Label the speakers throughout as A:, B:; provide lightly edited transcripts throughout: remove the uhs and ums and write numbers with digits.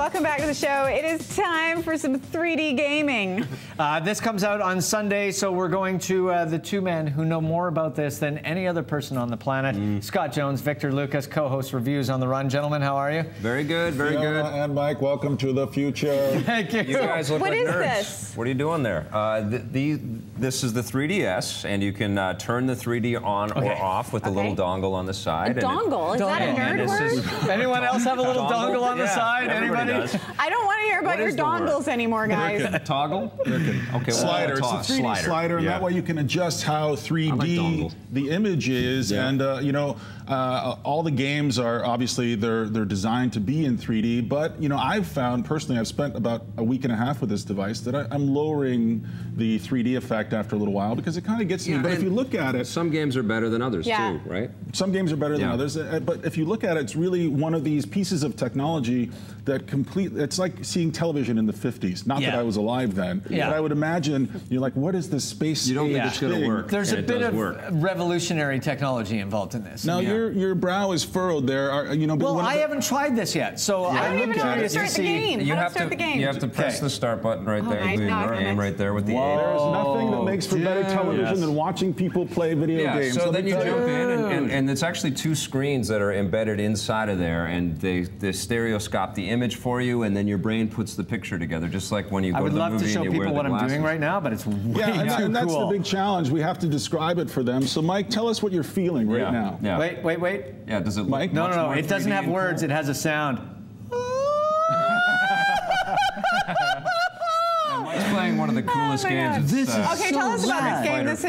A: welcome back to the show. It is time for some 3D gaming.
B: This comes out on Sunday, so we're going to the two men who know more about this than any other person on the planet. Scott Jones, Victor Lucas, co-host Reviews on the Run. Gentlemen, how are you?
C: Very good, very
D: Fiona
C: good.
D: And Mike, welcome to the future.
B: Thank you.
C: You guys look
A: What
C: like
A: is
C: nerds.
A: this?
C: What are you doing there? This is the 3DS, and you can turn the 3D on or off with the little dongle on the side.
A: A dongle? Is that a nerd word?
B: Anyone else have a little dongle on the side?
C: Everybody
B: Anybody?
C: does.
A: I don't want to hear about your dongles anymore, guys.
C: Toggle? Okay,
D: Slider. It's a
C: toss.
D: 3D slider, and that way you can adjust how 3D the image is. And you know, all the games are obviously they're designed to be in 3D. But you know, I've found personally, I've spent about a week and a half with this device that I'm lowering the 3D effect after a little while because it kind of gets me. But if you look at it,
C: some games are better than others too, right?
D: Some games are better than others. But if you look at it, it's really one of these pieces of technology that it's like seeing television in the 50s. Not that I was alive then, but I would imagine you're like, what is this space?
C: You don't think it's going to work.
B: There's a bit of revolutionary technology involved in this.
D: Now your brow is furrowed there. You know,
B: well, I haven't tried this yet, so
A: I don't even know how to start the game.
C: You have to press the start button right there. Aim right there with the A.
D: There's nothing that makes for better television than watching people play video games.
C: So then you jump in, and it's actually two screens that are embedded inside of there, and they stereoscope the image for you, and then your brain puts the picture together, just like when you go to the movie and you wear the glasses. I would love to show people what I'm doing right
B: now, but it's way too
D: and that's
B: cool.
D: the big challenge. We have to describe it for them. So, Mike, tell us what you're feeling right now.
B: Yeah. Wait.
C: Yeah, does it look
D: Mike?
B: No. It doesn't have words. It has a sound.
C: Mike's playing one of the coolest games.
A: Okay, tell us about this game. This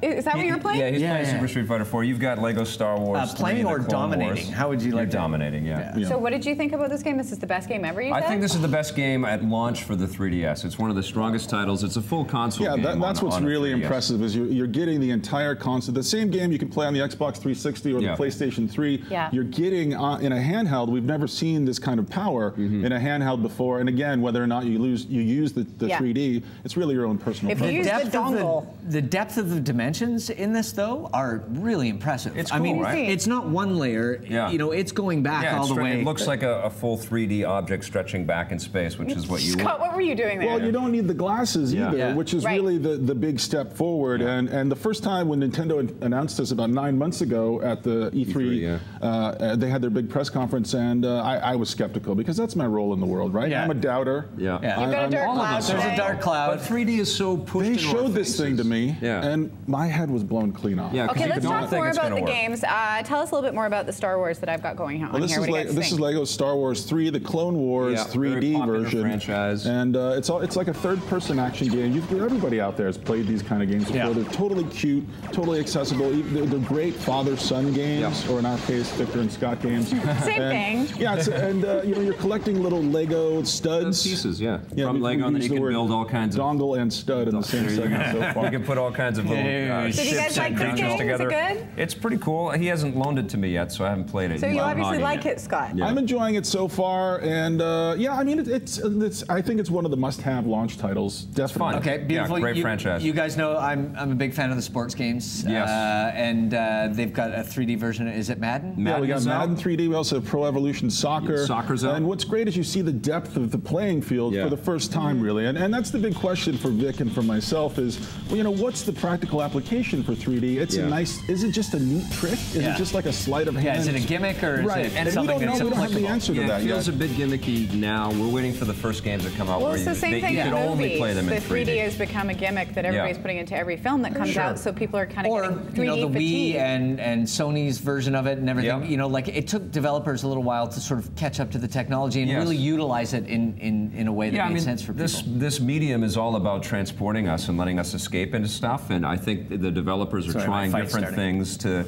A: is that what you're playing?
C: Yeah, he's playing Super Street Fighter 4. You've got Lego Star Wars.
B: Playing or dominating? How would you like
C: You're dominating,
A: So what did you think about this game? This is the best game ever, you said?
C: I think this is the best game at launch for the 3DS. It's one of the strongest titles. It's a full console game.
D: Yeah, that's what's really
C: 3DS.
D: impressive is you're getting the entire console. The same game you can play on the Xbox 360 or the PlayStation 3. You're getting in a handheld. We've never seen this kind of power in a handheld before. And again, whether or not you use the 3D, it's really your own personal preference.
A: If you use the dongle.
B: The depth of the dimensions in this, though, are really impressive.
C: It's cool, right?
B: It's not one layer. You know, it's going back all the way.
C: It looks like a full 3D object stretching back in space, which is what you
A: Scott, what were you doing there?
D: Well, you don't need the glasses either, which is really the big step forward. And the first time when Nintendo announced this about 9 months ago at the E3, they had their big press conference, and I was skeptical because that's my role in the world, right? I'm a doubter.
A: You've got a dark cloud.
B: There's a dark cloud.
C: But 3D is so pushed.
D: They showed this thing to me, and my head was blown clean off.
A: Okay, let's talk more about the games. Tell us a little bit more about the Star Wars that I've got going on here.
D: This is Lego Star Wars 3, the Clone Wars 3D version.
C: Franchise.
D: And it's like a third-person action game. Everybody out there has played these kind of games before. They're totally cute, totally accessible. They're great father-son games, or in our case, Victor and Scott games.
A: Same thing.
D: Yeah, you know, you're collecting little Lego studs.
C: Pieces, from Lego, and then you can build all kinds of
D: dongle and stud in the same segment so far.
C: You can put all kinds of little
A: Did you guys like this game?
C: together.
A: Is it good?
C: It's pretty cool. He hasn't loaned it to me yet, so I haven't played it.
A: So you obviously like it, Scott.
D: I'm enjoying it so far, and I mean, I think it's one of the must-have launch titles. Definitely.
C: It's fun.
B: Okay, beautiful.
C: Great franchise.
B: You guys know I'm a big fan of the sports games.
C: Yes.
B: And they've got a 3D version. Is it Madden?
D: Yeah, we got Madden 3D. We also have Pro Evolution Soccer.
C: Soccer's out.
D: And what's great is you see the depth of the playing field for the first time, really. And that's the big question for Vic and for myself is, well, you know, what's the practical application for 3D? It's a nice. Is it just a neat trick? Is it just like a sleight of hand?
B: Yeah. Is it a gimmick or is it something that's
D: we don't have the
B: applicable?
D: answer to that
C: It feels
D: yet.
C: a bit gimmicky now. We're waiting for the first games that come out.
A: Well,
C: where
A: it's the same thing
C: you
A: in
C: could only play them in
A: movies. The 3D has become a gimmick that everybody's putting into every film that comes out, so people are kind of getting 3D
B: you know, the
A: fatigue.
B: Wii and Sony's version of it and everything. You know, like it took developers a little while to sort of catch up to the technology and really utilize it in a way that made sense for people.
C: This medium is all about transporting us and letting us escape into stuff, and I think the developers are trying different things to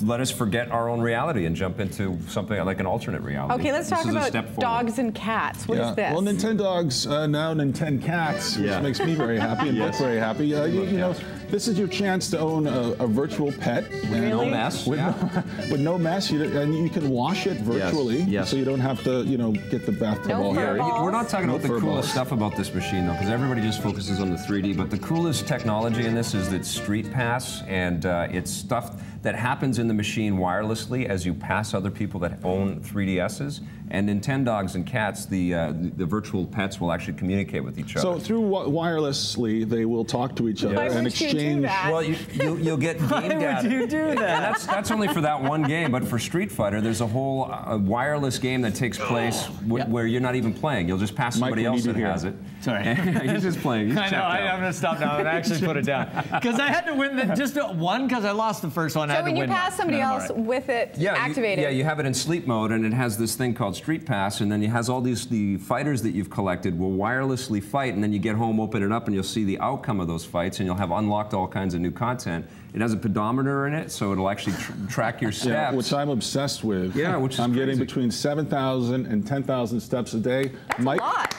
C: let us forget our own reality and jump into something like an alternate reality.
A: Okay, let's talk about dogs and cats. What is this?
D: Well, Nintendogs, now Nintendo Cats, which makes me very happy and Nick very happy. You know, this is your chance to own a virtual pet.
A: Really?
C: No mess.
D: With no mess, and you can wash it virtually, so you don't have to, you know, get the bathtub all hairy.
C: We're not talking about the coolest stuff about this machine, though, because everybody just focuses on the 3D, but the coolest technology in this is that Street Pass, and it's stuff that happens happens in the machine wirelessly as you pass other people that own 3DSs. And in 10 dogs and cats, the virtual pets will actually communicate with each other.
D: So through wirelessly, they will talk to each other and exchange.
C: Well, you'll get game data.
B: Why would you do that?
C: That's only for that one game, but for Street Fighter, there's a whole wireless game that takes place where you're not even playing. You'll just pass somebody else that has it.
B: Sorry.
C: He's just playing. He's
B: I know. I'm going to stop now and actually put it down. Because I had to win just one, because I lost the first one.
A: So when you pass somebody else with it activated.
C: You have it in sleep mode, and it has this thing called Street Pass, and then it has all the fighters that you've collected will wirelessly fight, and then you get home, open it up, and you'll see the outcome of those fights, and you'll have unlocked all kinds of new content. It has a pedometer in it, so it'll actually track your steps.
D: Yeah, which I'm obsessed with.
C: Yeah, which is
D: I'm
C: crazy.
D: Getting between 7,000 and 10,000 steps a day.
A: That's a lot.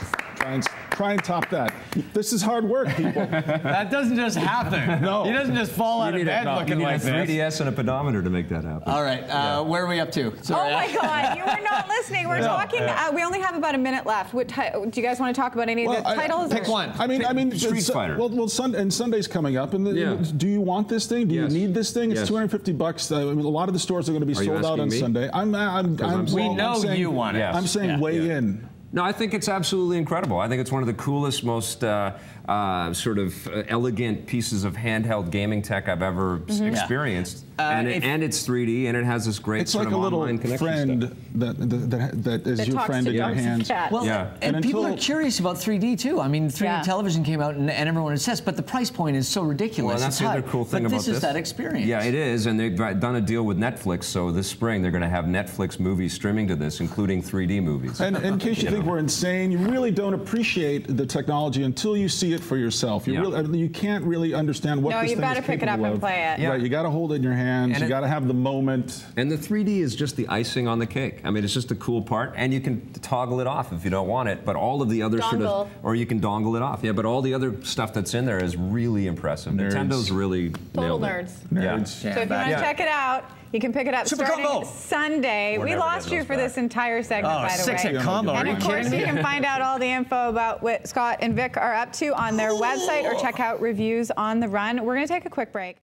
D: Try and top that. This is hard work, people.
B: That doesn't just happen.
D: No.
B: He doesn't just fall out of bed looking like this.
C: You need a 3DS and a pedometer to make that happen.
B: All right, where are we up to?
A: Sorry. Oh my God, you were not listening. We're talking. We only have about a minute left. Do you guys want to talk about any of the titles?
B: Pick one.
D: I mean,
C: Street Fighter.
D: Well, Sunday's coming up, and do you want this thing? Do you need this thing? It's $250. I mean, a lot of the stores are going to be sold out on Sunday.
B: We know you want it.
D: I'm saying weigh in.
C: No, I think it's absolutely incredible. I think it's one of the coolest, most sort of elegant pieces of handheld gaming tech I've ever experienced. And it's 3D, and it has this great sort of online connection.
D: It's like a little friend that is your friend in your hands.
B: Well, and people are curious about 3D too. I mean, 3D television came out, and everyone is obsessed, but the price point is so ridiculous.
C: Well, that's the other cool thing about this.
B: But this is that experience.
C: Yeah, it is, and they've done a deal with Netflix, so this spring they're going to have Netflix movies streaming to this, including 3D movies.
D: And in case you think we're insane, you really don't appreciate the technology until you see it for yourself. You can't really understand what this thing is capable of.
A: No, you've got to pick it up and play it.
D: Yeah. Right, you got to hold it in your hands. You got to have the moment.
C: And the 3D is just the icing on the cake. I mean, it's just a cool part, and you can toggle it off if you don't want it. But all of the other or you can dongle it off. Yeah, but all the other stuff that's in there is really impressive.
D: Nerds.
C: Nintendo's really
A: total
C: nailed it.
A: nerds.
C: Yeah.
A: So if you want to check it out, you can pick it up starting Sunday. We lost you for this entire segment, by the way.
B: 6-hit combo.
A: And of course, you can find out all the info about what Scott and Vic are up to on their website, or check out reviews on the run. We're going to take a quick break.